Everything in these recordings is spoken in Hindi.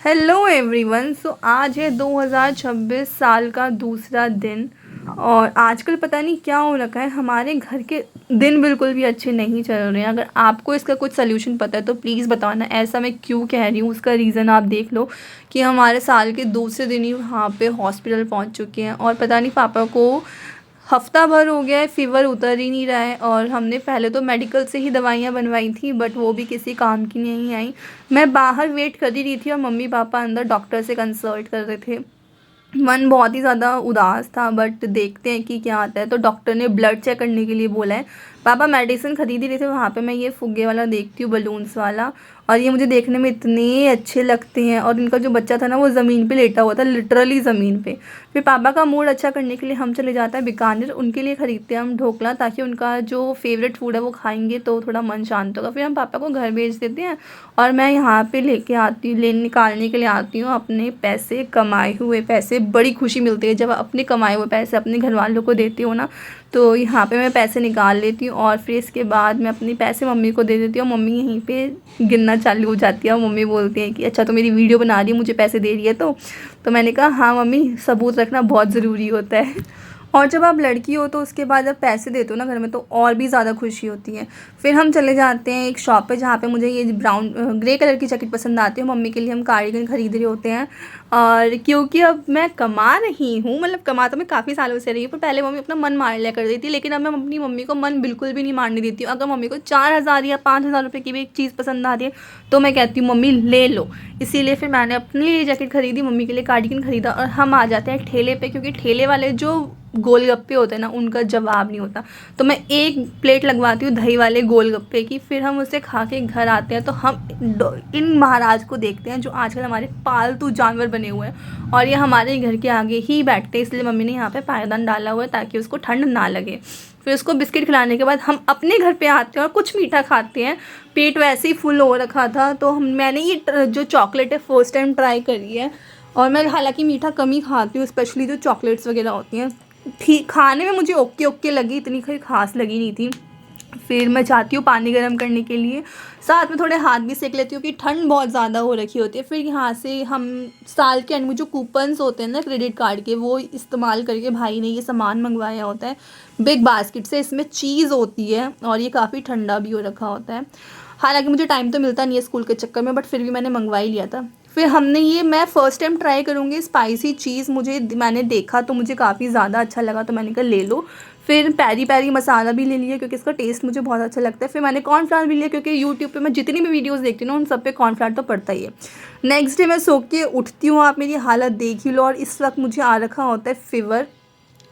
Hello everyone. आज है 2026 साल का दूसरा दिन। और आजकल पता नहीं क्या हो रखा है, हमारे घर के दिन बिल्कुल भी अच्छे नहीं चल रहे हैं। अगर आपको इसका कुछ सल्यूशन पता है तो प्लीज़ बताना। ऐसा मैं क्यों कह रही हूँ उसका रीज़न आप देख लो कि हमारे साल के दूसरे दिन ही वहाँ पे हॉस्पिटल पहुँच चुके हैं और पता नहीं पापा को हफ्ता भर हो गया है, फ़ीवर उतर ही नहीं रहा है। और हमने पहले तो मेडिकल से ही दवाइयाँ बनवाई थी बट वो भी किसी काम की नहीं आई। मैं बाहर वेट कर ही रही थी और मम्मी पापा अंदर डॉक्टर से कंसल्ट कर रहे थे। मन बहुत ही ज़्यादा उदास था बट देखते हैं कि क्या आता है। तो डॉक्टर ने ब्लड चेक करने के लिए बोला है। पापा मेडिसिन खरीद ही रहे थे, वहाँ पे मैं ये फुग्गे वाला देखती हूँ, बलून्स वाला। और ये मुझे देखने में इतने अच्छे लगते हैं। और इनका जो बच्चा था ना वो ज़मीन पे लेटा हुआ था, लिटरली ज़मीन पे। फिर पापा का मूड अच्छा करने के लिए हम चले जाते हैं बीकानेर, उनके लिए ख़रीदते हैं हम ढोकला, ताकि उनका जो फेवरेट फूड है वो खाएंगे तो थोड़ा मन शांत होगा। फिर हम पापा को घर भेज देते हैं और मैं यहाँ पे लेके आती हूँ, निकालने के लिए आती हूँ अपने पैसे, कमाए हुए पैसे। बड़ी खुशी मिलती है जब अपने कमाए हुए पैसे अपने घर वालों को देती हूँ ना। तो यहाँ पे मैं पैसे निकाल लेती हूँ और फिर इसके बाद मैं अपने पैसे मम्मी को दे देती हूँ। मम्मी यहीं पे गिनना चालू हो जाती है और मम्मी बोलती हैं कि अच्छा तो मेरी वीडियो बना रही है, मुझे पैसे दे रही है। तो मैंने कहा हाँ मम्मी, सबूत रखना बहुत ज़रूरी होता है। और जब आप लड़की हो तो उसके बाद जब पैसे देते हो ना घर में तो और भी ज़्यादा खुशी होती है। फिर हम चले जाते हैं एक शॉप पे जहाँ पे मुझे ये ब्राउन ग्रे कलर की जैकेट पसंद आती है। मम्मी के लिए हम कार्डिगन खरीद रहे होते हैं। और क्योंकि अब मैं कमा रही हूँ, मतलब कमा तो मैं काफ़ी सालों से रही हूँ, पर पहले मम्मी अपना मन मार लिया कर देती, लेकिन अब मैं अपनी मम्मी को मन बिल्कुल भी नहीं मारने देती हूँ। अगर मम्मी को 4,000 या 5,000 रुपये की भी एक चीज़ पसंद आती है तो मैं कहती हूँ मम्मी ले लो। इसीलिए फिर मैंने अपने लिए जैकेट खरीदी, मम्मी के लिए कार्डिगन खरीदा और हम आ जाते हैं ठेले पे, क्योंकि ठेले वाले जो गोलगप्पे होते हैं ना उनका जवाब नहीं होता। तो मैं एक प्लेट लगवाती हूँ दही वाले गोलगप्पे की, फिर हम उसे खा के घर आते हैं। तो हम इन महाराज को देखते हैं जो आजकल हमारे पालतू जानवर बने हुए हैं और ये हमारे घर के आगे ही बैठते हैं, इसलिए मम्मी ने यहाँ पे पायदान डाला हुआ है ताकि उसको ठंड ना लगे। फिर उसको बिस्किट खिलाने के बाद हम अपने घर पे आते हैं और कुछ मीठा खाते हैं। पेट वैसे ही फुल हो रखा था तो मैंने ये जो चॉकलेट है फर्स्ट टाइम ट्राई करी है। और मैं हालांकि मीठा कम ही खाती हूँ, स्पेशली जो चॉकलेट्स वगैरह होती हैं। ठीक खाने में मुझे ओके ओके लगी, इतनी कोई खास लगी नहीं थी। फिर मैं चाहती हूँ पानी गर्म करने के लिए, साथ में थोड़े हाथ भी सेक लेती हूँ कि ठंड बहुत ज़्यादा हो रखी होती है। फिर यहाँ से हम साल के एंड में जो कूपन्स होते हैं ना क्रेडिट कार्ड के, वो इस्तेमाल करके भाई ने ये सामान मंगवाया होता है बिग बास्केट से। इसमें चीज़ होती है और ये काफ़ी ठंडा भी हो रखा होता है। हालांकि मुझे टाइम तो मिलता नहीं है स्कूल के चक्कर में, बट फिर भी मैंने मंगवा ही लिया था। फिर हमने ये, मैं फ़र्स्ट टाइम ट्राई करूँगी स्पाइसी चीज़, मैंने देखा तो मुझे काफ़ी ज़्यादा अच्छा लगा तो मैंने कहा ले लो। फिर पैरी पैरी मसाला भी ले लिया क्योंकि इसका टेस्ट मुझे बहुत अच्छा लगता है। फिर मैंने कॉर्नफ्लावर भी लिया क्योंकि यूट्यूब पे मैं जितनी भी वीडियोस देखती हूँ ना उन सब पे कॉर्नफ्लावर तो पड़ता ही है। नेक्स्ट डे मैं सो के उठती हूँ, आप मेरी हालत देख ही लो, और इस वक्त मुझे आ रखा होता है फ़ीवर।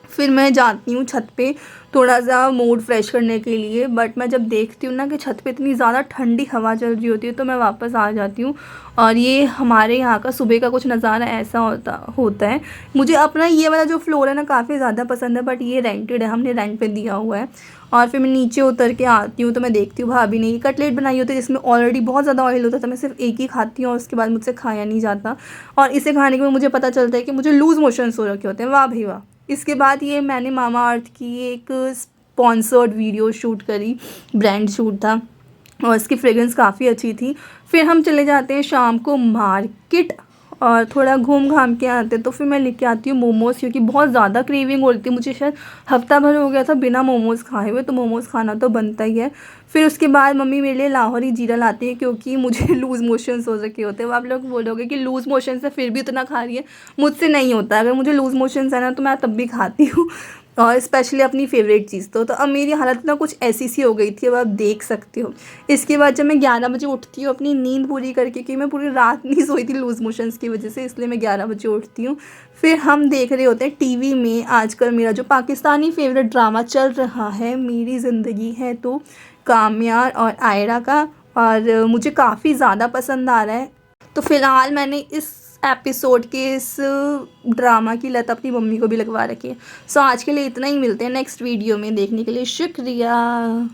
फिर मैं जाती हूँ छत पे थोड़ा सा मूड फ्रेश करने के लिए, बट मैं जब देखती हूँ ना कि छत पे इतनी ज़्यादा ठंडी हवा चल रही होती है तो मैं वापस आ जाती हूँ। और ये हमारे यहाँ का सुबह का कुछ नज़ारा ऐसा होता है। मुझे अपना ये वाला जो फ्लोर है ना काफ़ी ज़्यादा पसंद है, बट ये रेंटेड है, हमने रेंट पे दिया हुआ है। और फिर मैं नीचे उतर के आती हूँ तो मैं देखती हूँ भाभी ने ये कटलेट बनाई होती है जिसमें ऑलरेडी बहुत ज़्यादा ऑयल होता है, तो मैं सिर्फ एक ही खाती हूँ और उसके बाद मुझसे खाया नहीं जाता। और इसे खाने के बाद मुझे पता चलता है कि मुझे लूज़ मोशंस हो रखे होते हैं। वाह भाई वाह। इसके बाद ये मैंने मामा अर्थ की एक स्पॉन्सर्ड वीडियो शूट करी, ब्रांड शूट था और इसकी फ्रेग्रेंस काफ़ी अच्छी थी। फिर हम चले जाते हैं शाम को मार्केट और थोड़ा घूम घाम के आते हैं। तो फिर मैं लेके आती हूँ मोमोज़, क्योंकि बहुत ज़्यादा क्रेविंग हो रही थी मुझे, शायद हफ्ता भर हो गया था बिना मोमोज़ खाए हुए, तो मोमोज़ खाना तो बनता ही है। फिर उसके बाद मम्मी मेरे लिए लाहौरी जीरा लाती है क्योंकि मुझे लूज़ मोशंस हो रखे होते हैं। वो आप लोग बोलोगे कि लूज़ मोशन से फिर भी इतना खा रही है, मुझसे नहीं होता। अगर मुझे लूज़ मोशंस है ना तो मैं तब भी खाती हूँ, और स्पेशली अपनी फेवरेट चीज़ तो अब मेरी हालत ना कुछ ऐसी सी हो गई थी, अब आप देख सकते हो। इसके बाद जब मैं 11 बजे उठती हूँ अपनी नींद पूरी करके, क्योंकि मैं पूरी रात नहीं सोई थी लूज़ मोशंस की वजह से, इसलिए मैं 11 बजे उठती हूँ। फिर हम देख रहे होते हैं टीवी में आजकल मेरा जो पाकिस्तानी फेवरेट ड्रामा चल रहा है, मेरी ज़िंदगी है तो, काम्या और आयरा का, और मुझे काफ़ी ज़्यादा पसंद आ रहा है। तो फ़िलहाल मैंने इस एपिसोड के इस ड्रामा की लत अपनी मम्मी को भी लगवा रखी है। सो आज के लिए इतना ही, मिलते हैं नेक्स्ट वीडियो में, देखने के लिए शुक्रिया।